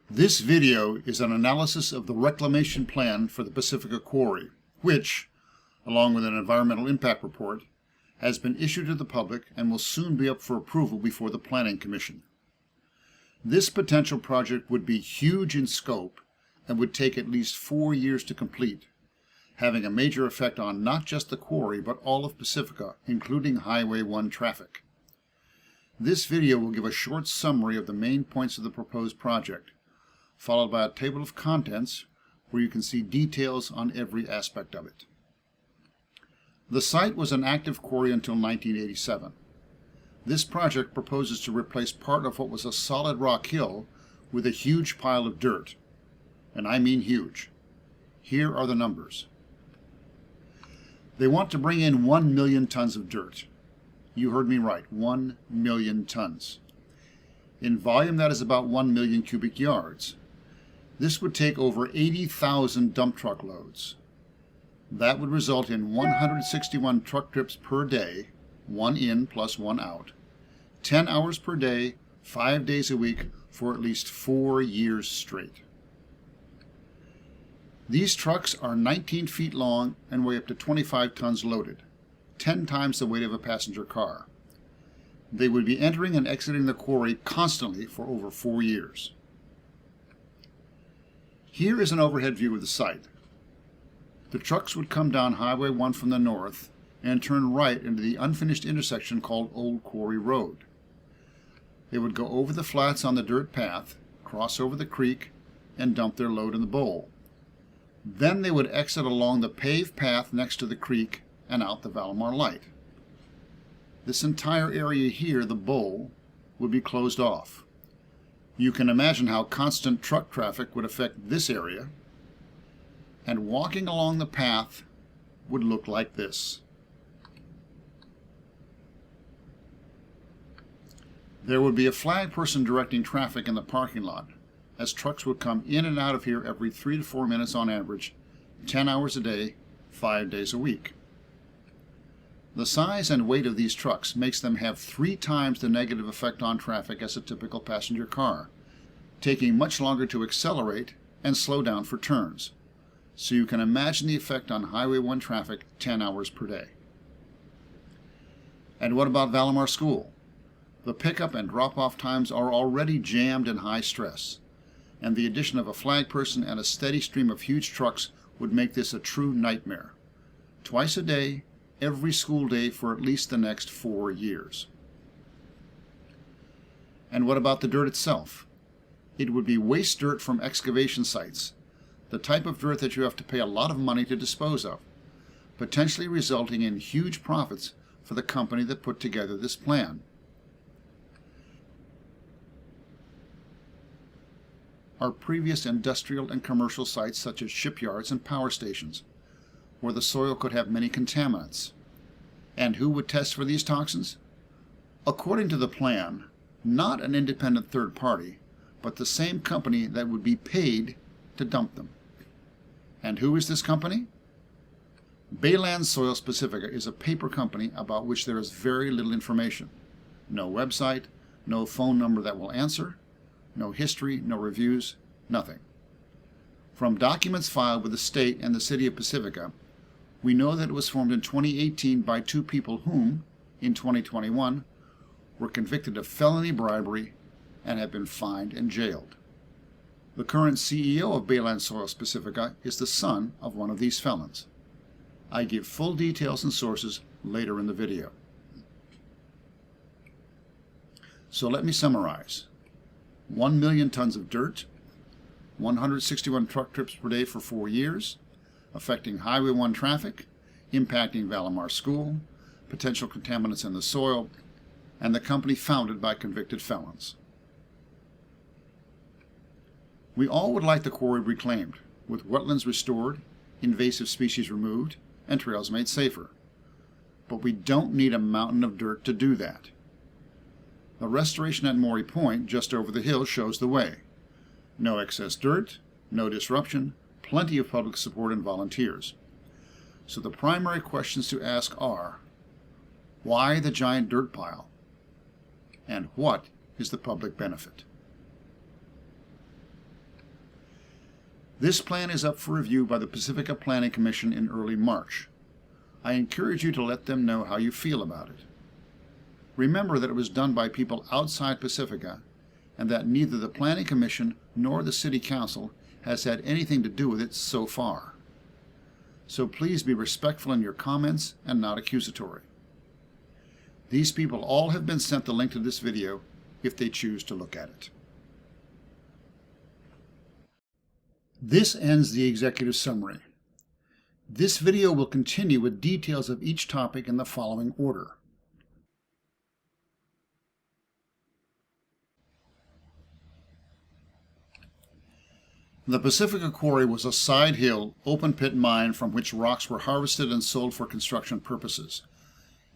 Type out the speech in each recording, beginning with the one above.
This video is an analysis of the reclamation plan for the Pacifica Quarry, which, along with an environmental impact report, has been issued to the public and will soon be up for approval before the Planning Commission. This potential project would be huge in scope and would take at least 4 years to complete, having a major effect on not just the quarry but all of Pacifica, including Highway 1 traffic. This video will give a short summary of the main points of the proposed project, followed by a table of contents where you can see details on every aspect of it. The site was an active quarry until 1987. This project proposes to replace part of what was a solid rock hill with a huge pile of dirt. And I mean huge. Here are the numbers. They want to bring in 1 million tons of dirt. You heard me right, 1 million tons. In volume, that is about 1 million cubic yards. This would take over 80,000 dump truck loads. That would result in 161 truck trips per day, 1 in plus 1 out, 10 hours per day, 5 days a week for at least 4 years straight. These trucks are 19 feet long and weigh up to 25 tons loaded, 10 times the weight of a passenger car. They would be entering and exiting the quarry constantly for over 4 years. Here is an overhead view of the site. The trucks would come down Highway 1 from the north and turn right into the unfinished intersection called Old Quarry Road. They would go over the flats on the dirt path, cross over the creek, and dump their load in the bowl. Then they would exit along the paved path next to the creek and out the Vallemar light. This entire area here, the bowl, would be closed off. You can imagine how constant truck traffic would affect this area, and walking along the path would look like this. There would be a flag person directing traffic in the parking lot, as trucks would come in and out of here every 3 to 4 minutes on average, 10 hours a day, 5 days a week. The size and weight of these trucks makes them have 3 times the negative effect on traffic as a typical passenger car, taking much longer to accelerate and slow down for turns. So you can imagine the effect on Highway 1 traffic 10 hours per day. And what about Vallemar School? The pickup and drop-off times are already jammed and high stress, and the addition of a flag person and a steady stream of huge trucks would make this a true nightmare. Twice a day, every school day for at least the next 4 years. And what about the dirt itself? It would be waste dirt from excavation sites, the type of dirt that you have to pay a lot of money to dispose of, potentially resulting in huge profits for the company that put together this plan. Our previous industrial and commercial sites such as shipyards and power stations, where the soil could have many contaminants. And who would test for these toxins? According to the plan, not an independent third party, but the same company that would be paid to dump them. And who is this company? Baylands Soils Pacifica is a paper company about which there is very little information. No website, no phone number that will answer, no history, no reviews, nothing. From documents filed with the state and the city of Pacifica, we know that it was formed in 2018 by 2 people whom, in 2021, were convicted of felony bribery and have been fined and jailed. The current CEO of Baylands Soils Pacifica is the son of one of these felons. I give full details and sources later in the video. So let me summarize. 1 million tons of dirt, 161 truck trips per day for 4 years, affecting Highway 1 traffic, impacting Vallemar School, potential contaminants in the soil, and the company founded by convicted felons. We all would like the quarry reclaimed, with wetlands restored, invasive species removed, and trails made safer. But we don't need a mountain of dirt to do that. The restoration at Maury Point, just over the hill, shows the way. No excess dirt, no disruption, plenty of public support and volunteers. So the primary questions to ask are, why the giant dirt pile? And what is the public benefit? This plan is up for review by the Pacifica Planning Commission in early March. I encourage you to let them know how you feel about it. Remember that it was done by people outside Pacifica, and that neither the Planning Commission nor the City Council has had anything to do with it so far. So please be respectful in your comments and not accusatory. These people all have been sent the link to this video if they choose to look at it. This ends the executive summary. This video will continue with details of each topic in the following order. The Pacifica Quarry was a side-hill, open-pit mine from which rocks were harvested and sold for construction purposes.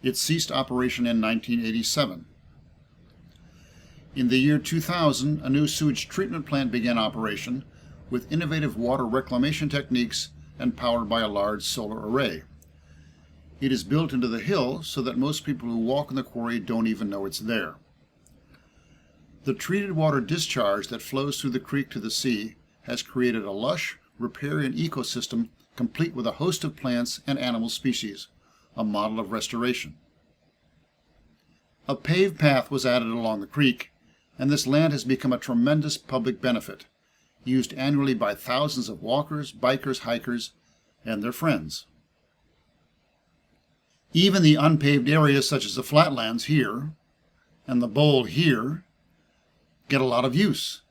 It ceased operation in 1987. In the year 2000, a new sewage treatment plant began operation with innovative water reclamation techniques and powered by a large solar array. It is built into the hill so that most people who walk in the quarry don't even know it's there. The treated water discharge that flows through the creek to the sea has created a lush, riparian ecosystem complete with a host of plants and animal species, a model of restoration. A paved path was added along the creek, and this land has become a tremendous public benefit, used annually by thousands of walkers, bikers, hikers, and their friends. Even the unpaved areas such as the flatlands here and the bowl here get a lot of use.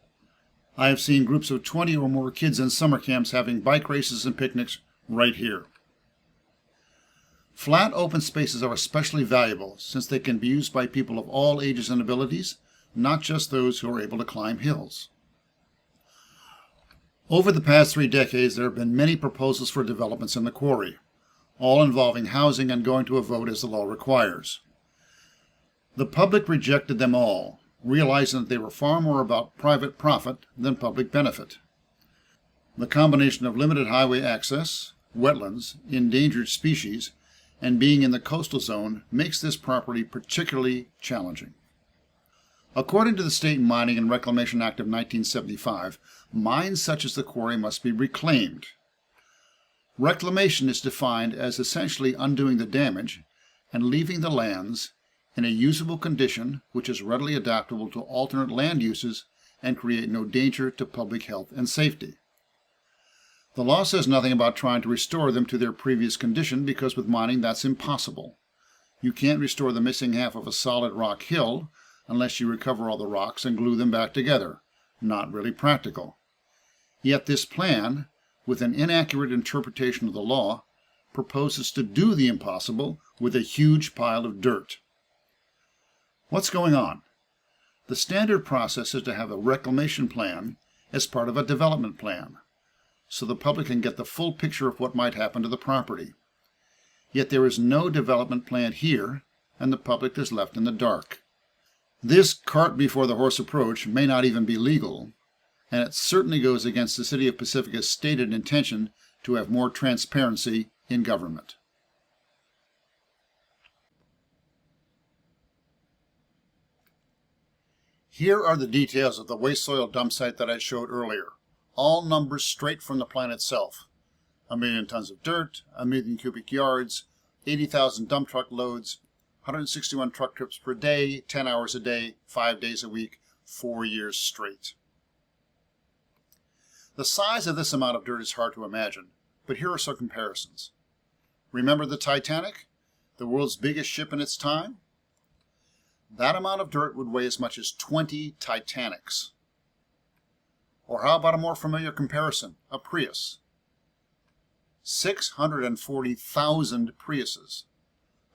I have seen groups of 20 or more kids in summer camps having bike races and picnics right here. Flat open spaces are especially valuable since they can be used by people of all ages and abilities, not just those who are able to climb hills. Over the past 3 decades, there have been many proposals for developments in the quarry, all involving housing and going to a vote as the law requires. The public rejected them all, realizing that they were far more about private profit than public benefit. The combination of limited highway access, wetlands, endangered species, and being in the coastal zone makes this property particularly challenging. According to the State Mining and Reclamation Act of 1975, mines such as the quarry must be reclaimed. Reclamation is defined as essentially undoing the damage and leaving the lands in a usable condition which is readily adaptable to alternate land uses and create no danger to public health and safety. The law says nothing about trying to restore them to their previous condition because with mining that's impossible. You can't restore the missing half of a solid rock hill unless you recover all the rocks and glue them back together. Not really practical. Yet this plan, with an inaccurate interpretation of the law, proposes to do the impossible with a huge pile of dirt. What's going on? The standard process is to have a reclamation plan as part of a development plan, so the public can get the full picture of what might happen to the property. Yet there is no development plan here, and the public is left in the dark. This cart before the horse approach may not even be legal, and it certainly goes against the City of Pacifica's stated intention to have more transparency in government. Here are the details of the waste soil dump site that I showed earlier, all numbers straight from the plan itself. 1 million tons of dirt, 1 million cubic yards, 80,000 dump truck loads, 161 truck trips per day, 10 hours a day, 5 days a week, 4 years straight. The size of this amount of dirt is hard to imagine, but here are some comparisons. Remember the Titanic, the world's biggest ship in its time? That amount of dirt would weigh as much as 20 Titanics. Or how about a more familiar comparison, a Prius? 640,000 Priuses.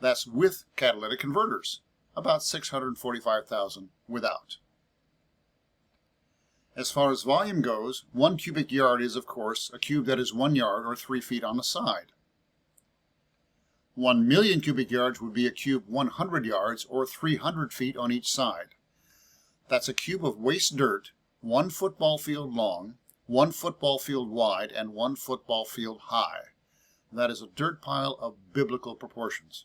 That's with catalytic converters, about 645,000 without. As far as volume goes, 1 cubic yard is, of course, a cube that is 1 yard or 3 feet on the side. 1 million cubic yards would be a cube 100 yards or 300 feet on each side. That's a cube of waste dirt 1 football field long, 1 football field wide, and 1 football field high. That is a dirt pile of biblical proportions.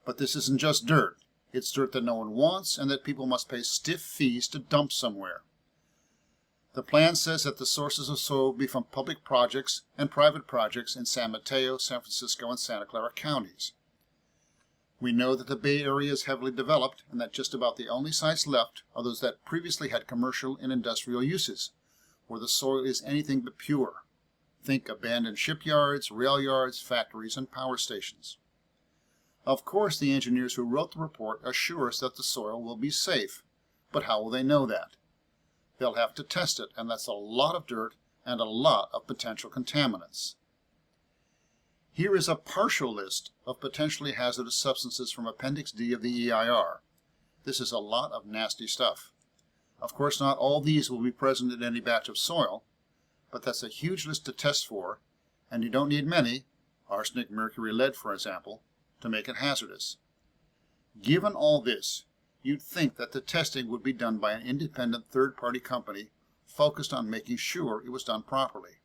But this isn't just dirt. It's dirt that no one wants and that people must pay stiff fees to dump somewhere. The plan says that the sources of soil will be from public projects and private projects in San Mateo, San Francisco, and Santa Clara counties. We know that the Bay Area is heavily developed and that just about the only sites left are those that previously had commercial and industrial uses, where the soil is anything but pure. Think abandoned shipyards, rail yards, factories, and power stations. Of course, the engineers who wrote the report assure us that the soil will be safe, but how will they know that? They'll have to test it, and that's a lot of dirt and a lot of potential contaminants. Here is a partial list of potentially hazardous substances from Appendix D of the EIR. This is a lot of nasty stuff. Of course, not all these will be present in any batch of soil, but that's a huge list to test for, and you don't need many, arsenic, mercury, lead, for example, to make it hazardous. Given all this, you'd think that the testing would be done by an independent third-party company focused on making sure it was done properly.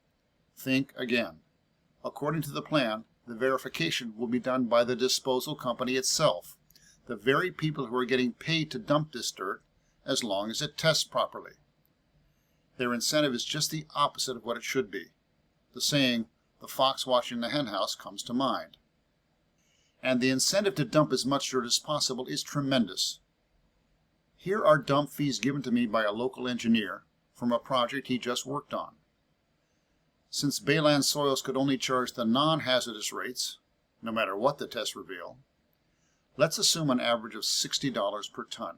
Think again. According to the plan, the verification will be done by the disposal company itself, the very people who are getting paid to dump this dirt, as long as it tests properly. Their incentive is just the opposite of what it should be. The saying, "the fox watching the henhouse," comes to mind. And the incentive to dump as much dirt as possible is tremendous. Here are dump fees given to me by a local engineer from a project he just worked on. Since Baylands soils could only charge the non-hazardous rates, no matter what the tests reveal, let's assume an average of $60 per ton.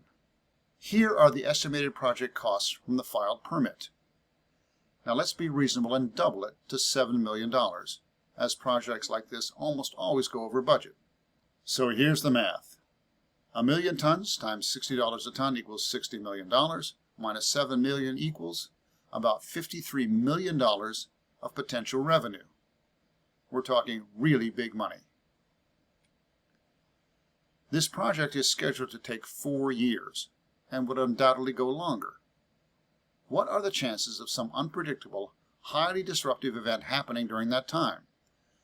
Here are the estimated project costs from the filed permit. Now let's be reasonable and double it to $7 million, as projects like this almost always go over budget. So here's the math. 1 million tons times $60 a ton equals $60 million, minus 7 million equals about $53 million of potential revenue. We're talking really big money. This project is scheduled to take 4 years and would undoubtedly go longer. What are the chances of some unpredictable, highly disruptive event happening during that time,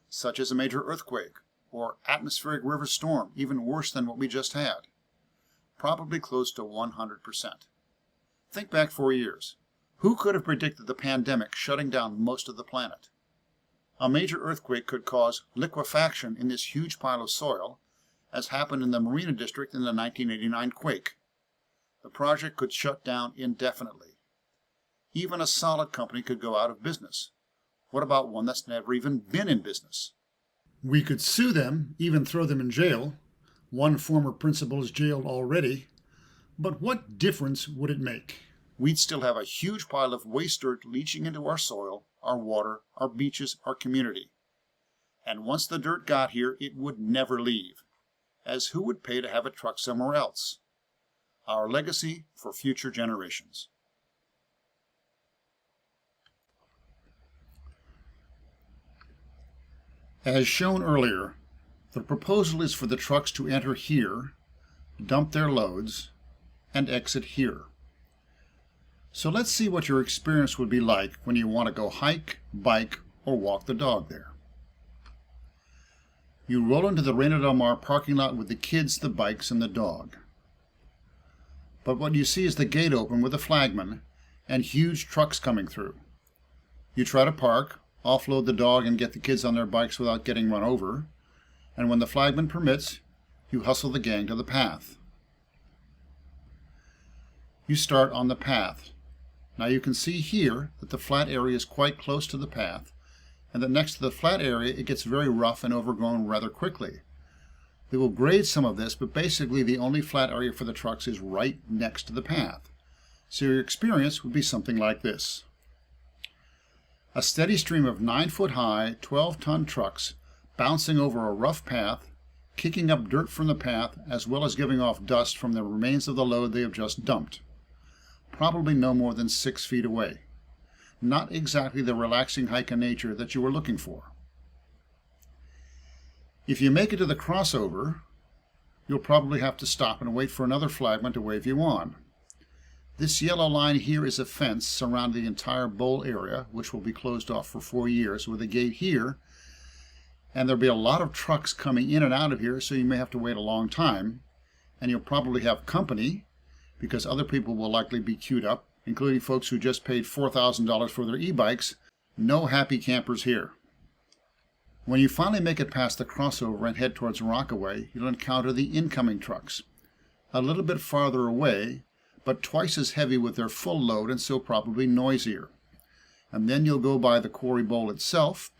such as a major earthquake or atmospheric river storm, even worse than what we just had? Probably close to 100%. Think back 4 years. Who could have predicted the pandemic shutting down most of the planet? A major earthquake could cause liquefaction in this huge pile of soil, as happened in the Marina District in the 1989 quake. The project could shut down indefinitely. Even a solid company could go out of business. What about one that's never even been in business? We could sue them, even throw them in jail. One former principal is jailed already. But what difference would it make? We'd still have a huge pile of waste dirt leaching into our soil, our water, our beaches, our community. And once the dirt got here, it would never leave, as who would pay to have it trucked somewhere else? Our legacy for future generations. As shown earlier, the proposal is for the trucks to enter here, dump their loads, and exit here. So let's see what your experience would be like when you want to go hike, bike, or walk the dog there. You roll into the Reina Del Mar parking lot with the kids, the bikes, and the dog. But what you see is the gate open with a flagman and huge trucks coming through. You try to park, offload the dog, and get the kids on their bikes without getting run over, and when the flagman permits, you hustle the gang to the path. You start on the path. Now you can see here that the flat area is quite close to the path, and that next to the flat area it gets very rough and overgrown rather quickly. They will grade some of this, but basically the only flat area for the trucks is right next to the path. So your experience would be something like this. A steady stream of 9-foot-high, 12-ton trucks bouncing over a rough path, kicking up dirt from the path, as well as giving off dust from the remains of the load they have just dumped. Probably no more than 6 feet away. Not exactly the relaxing hike in nature that you were looking for. If you make it to the crossover, you'll probably have to stop and wait for another flagman to wave you on. This yellow line here is a fence surrounding the entire bowl area, which will be closed off for 4 years with a gate here, and there'll be a lot of trucks coming in and out of here, so you may have to wait a long time, and you'll probably have company, because other people will likely be queued up including folks who just paid $4,000 for their e-bikes. No happy campers here. When you finally make it past the crossover and head towards Rockaway, you'll encounter the incoming trucks. A little bit farther away, but twice as heavy with their full load and so probably noisier. And then you'll go by the quarry bowl itself,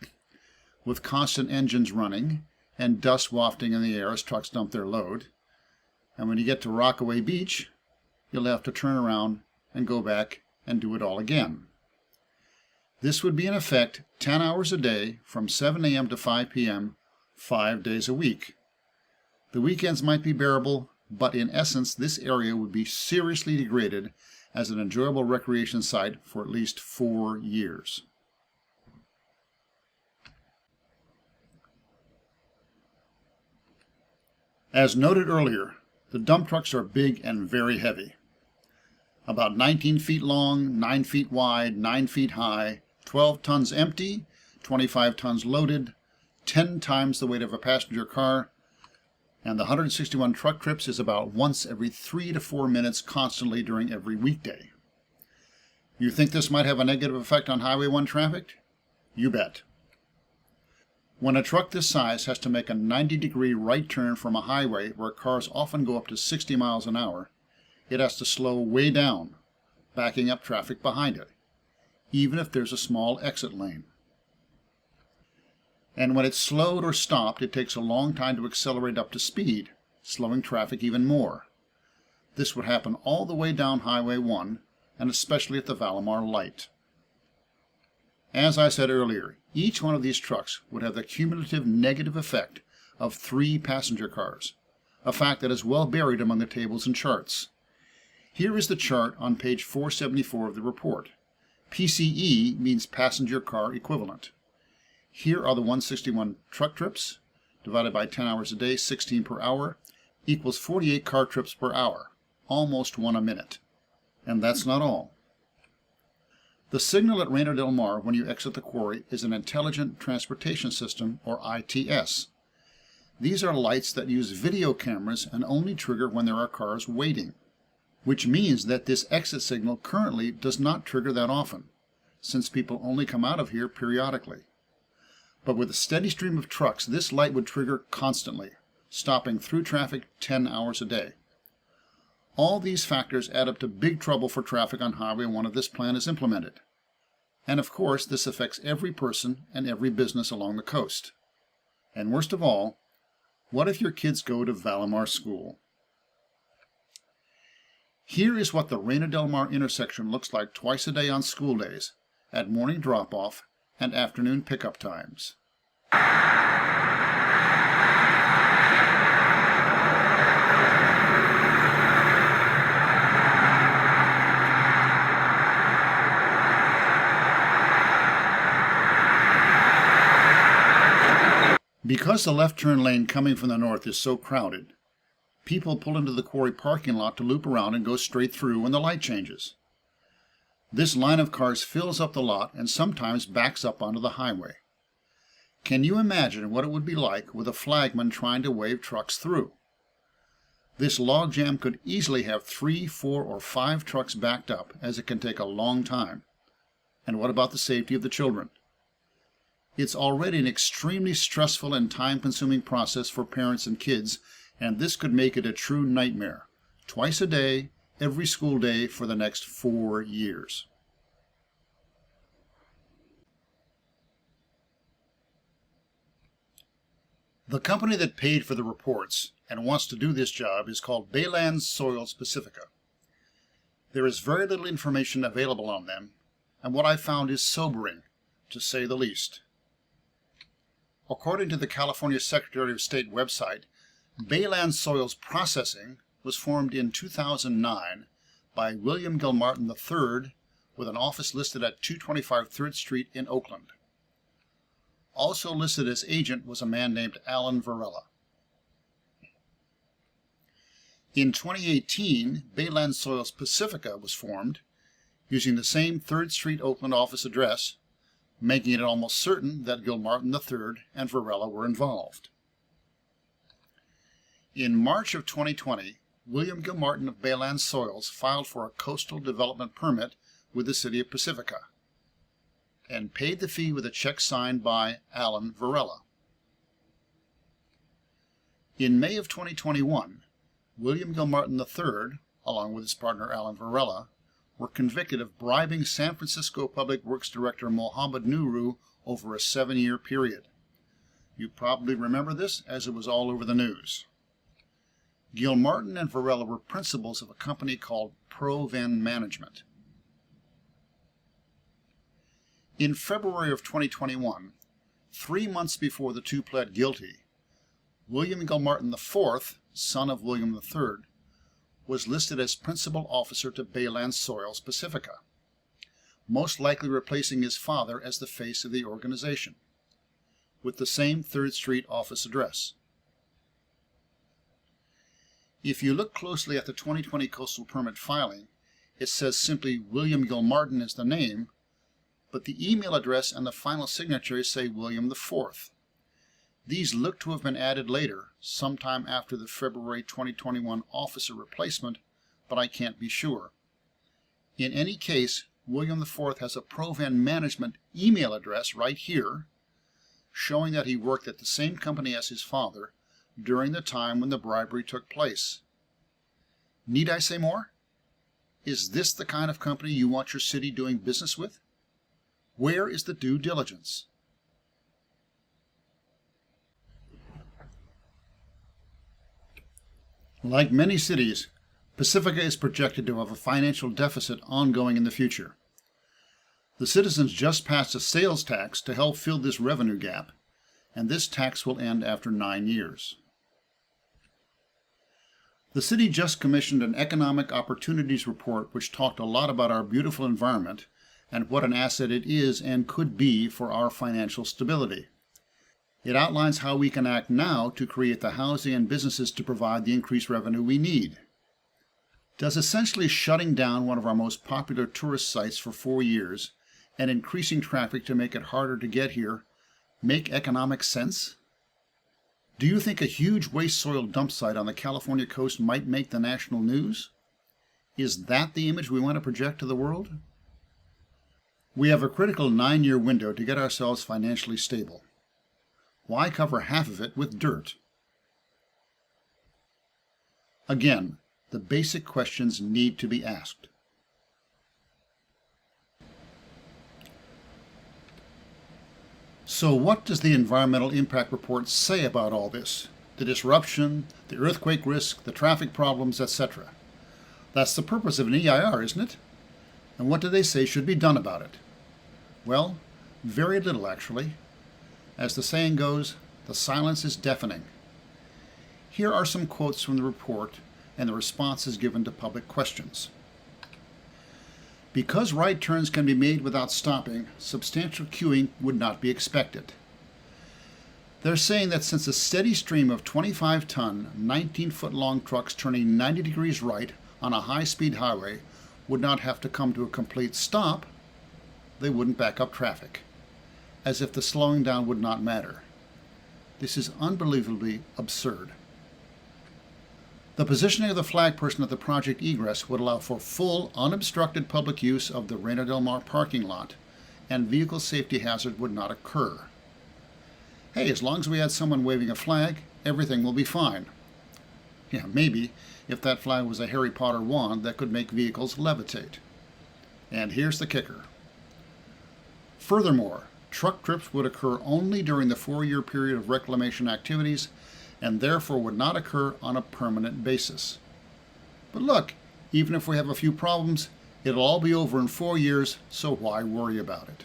with constant engines running and dust wafting in the air as trucks dump their load. And when you get to Rockaway Beach, you'll have to turn around and go back and do it all again. This would be in effect 10 hours a day from 7 a.m. to 5 p.m., 5 days a week. The weekends might be bearable, but in essence this area would be seriously degraded as an enjoyable recreation site for at least 4 years. As noted earlier, the dump trucks are big and very heavy. About 19 feet long, 9 feet wide, 9 feet high, 12 tons empty, 25 tons loaded, 10 times the weight of a passenger car, and the 161 truck trips is about once every 3 to 4 minutes constantly during every weekday. You think this might have a negative effect on Highway 1 traffic? You bet. When a truck this size has to make a 90-degree right turn from a highway where cars often go up to 60 miles an hour, it has to slow way down, backing up traffic behind it, even if there's a small exit lane. And when it's slowed or stopped, it takes a long time to accelerate up to speed, slowing traffic even more. This would happen all the way down Highway 1, and especially at the Vallemar light. As I said earlier, each one of these trucks would have the cumulative negative effect of 3 passenger cars, a fact that is well buried among the tables and charts. Here is the chart on page 474 of the report. PCE means passenger car equivalent. Here are the 161 truck trips, divided by 10 hours a day, 16 per hour, equals 48 car trips per hour, almost 1 a minute. And that's not all. The signal at Reina del Mar when you exit the quarry is an Intelligent Transportation System, or ITS. These are lights that use video cameras and only trigger when there are cars waiting, which means that this exit signal currently does not trigger that often, since people only come out of here periodically. But with a steady stream of trucks, this light would trigger constantly, stopping through traffic 10 hours a day. All these factors add up to big trouble for traffic on Highway 1 if this plan is implemented. And of course, this affects every person and every business along the coast. And worst of all, what if your kids go to Vallemar School? Here is what the Reina del Mar intersection looks like twice a day on school days, at morning drop-off and afternoon pickup times. Because the left turn lane coming from the north is so crowded, people pull into the quarry parking lot to loop around and go straight through when the light changes. This line of cars fills up the lot and sometimes backs up onto the highway. Can you imagine what it would be like with a flagman trying to wave trucks through? This logjam could easily have 3, 4, or 5 trucks backed up, as it can take a long time. And what about the safety of the children? It's already an extremely stressful and time-consuming process for parents and kids, and this could make it a true nightmare, twice a day, every school day for the next 4 years. The company that paid for the reports and wants to do this job is called Baylands Soils Pacifica. There is very little information available on them, and what I found is sobering, to say the least. According to the California Secretary of State website, Baylands Soils Processing was formed in 2009 by William Gilmartin III with an office listed at 225 3rd Street in Oakland. Also listed as agent was a man named Alan Varela. In 2018, Baylands Soils Pacifica was formed using the same 3rd Street Oakland office address, making it almost certain that Gilmartin III and Varela were involved. In March of 2020, William Gilmartin of Baylands Soils filed for a coastal development permit with the city of Pacifica and paid the fee with a check signed by Alan Varela. In May of 2021, William Gilmartin III, along with his partner Alan Varela, were convicted of bribing San Francisco Public Works Director Mohammed Nuru over a 7-year period. You probably remember this, as it was all over the news. Gilmartin and Varela were principals of a company called Proven Management. In February of 2021, 3 months before the two pled guilty, William Gilmartin IV, son of William III, was listed as principal officer to Baylands Soils Pacifica, most likely replacing his father as the face of the organization, with the same 3rd Street office address. If you look closely at the 2020 coastal permit filing, it says simply William Gilmartin is the name, but the email address and the final signatures say William IV. These look to have been added later, sometime after the February 2021 officer replacement, but I can't be sure. In any case, William IV has a Proven Management email address right here, showing that he worked at the same company as his father during the time when the bribery took place. Need I say more? Is this the kind of company you want your city doing business with? Where is the due diligence? Like many cities, Pacifica is projected to have a financial deficit ongoing in the future. The citizens just passed a sales tax to help fill this revenue gap, and this tax will end after 9 years. The city just commissioned an economic opportunities report which talked a lot about our beautiful environment and what an asset it is and could be for our financial stability. It outlines how we can act now to create the housing and businesses to provide the increased revenue we need. Does essentially shutting down one of our most popular tourist sites for 4 years and increasing traffic to make it harder to get here make economic sense? Do you think a huge waste soil dump site on the California coast might make the national news? Is that the image we want to project to the world? We have a critical 9-year window to get ourselves financially stable. Why cover half of it with dirt? Again, the basic questions need to be asked. So what does the environmental impact report say about all this? The disruption, the earthquake risk, the traffic problems, etc. That's the purpose of an EIR, isn't it? And what do they say should be done about it? Well, very little actually. As the saying goes, the silence is deafening. Here are some quotes from the report and the responses given to public questions. Because right turns can be made without stopping, substantial queuing would not be expected. They're saying that since a steady stream of 25-ton, 19-foot-long trucks turning 90 degrees right on a high-speed highway would not have to come to a complete stop, they wouldn't back up traffic, as if the slowing down would not matter. This is unbelievably absurd. The positioning of the flag person at the project egress would allow for full, unobstructed public use of the Reina Del Mar parking lot, and vehicle safety hazard would not occur. Hey, as long as we had someone waving a flag, everything will be fine. Yeah, maybe if that flag was a Harry Potter wand that could make vehicles levitate. And here's the kicker. Furthermore, truck trips would occur only during the 4-year period of reclamation activities and therefore would not occur on a permanent basis. But look, even if we have a few problems, it'll all be over in 4 years, so why worry about it?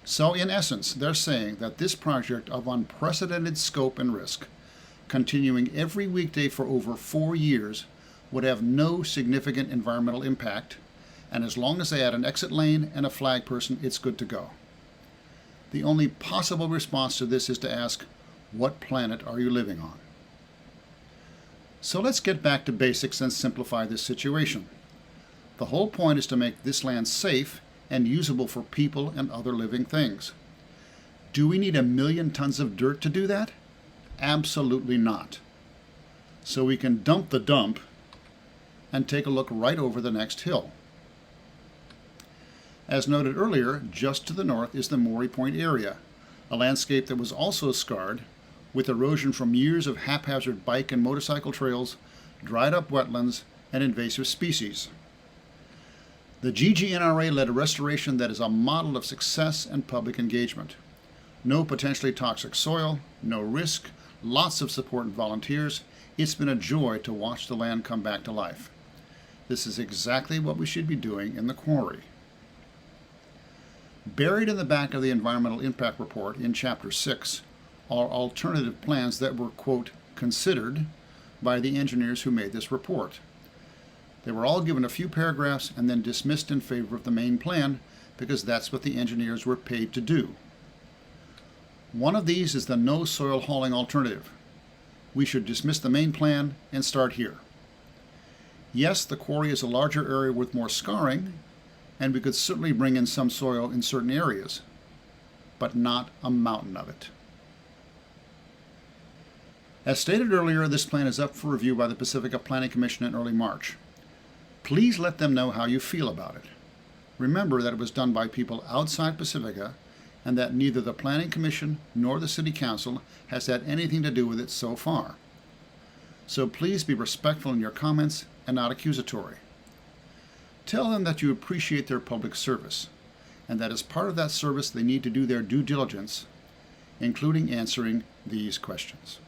So in essence, they're saying that this project of unprecedented scope and risk, continuing every weekday for over 4 years, would have no significant environmental impact, and as long as they add an exit lane and a flag person, it's good to go. The only possible response to this is to ask, what planet are you living on? So let's get back to basics and simplify this situation. The whole point is to make this land safe and usable for people and other living things. Do we need 1 million tons of dirt to do that? Absolutely not. so we can dump the dump and take a look right over the next hill. As noted earlier, just to the north is the Morey Point area, a landscape that was also scarred with erosion from years of haphazard bike and motorcycle trails, dried up wetlands, and invasive species. The GGNRA led a restoration that is a model of success and public engagement. No potentially toxic soil, no risk, lots of support and volunteers. It's been a joy to watch the land come back to life. This is exactly what we should be doing in the quarry. Buried in the back of the Environmental Impact Report in Chapter 6 are alternative plans that were, quote, considered by the engineers who made this report. They were all given a few paragraphs and then dismissed in favor of the main plan because that's what the engineers were paid to do. One of these is the no soil hauling alternative. We should dismiss the main plan and start here. Yes, the quarry is a larger area with more scarring, and we could certainly bring in some soil in certain areas, but not a mountain of it. As stated earlier, this plan is up for review by the Pacifica Planning Commission in early March. Please let them know how you feel about it. Remember that it was done by people outside Pacifica and that neither the Planning Commission nor the City Council has had anything to do with it so far. So please be respectful in your comments and not accusatory. Tell them that you appreciate their public service and that as part of that service they need to do their due diligence, including answering these questions.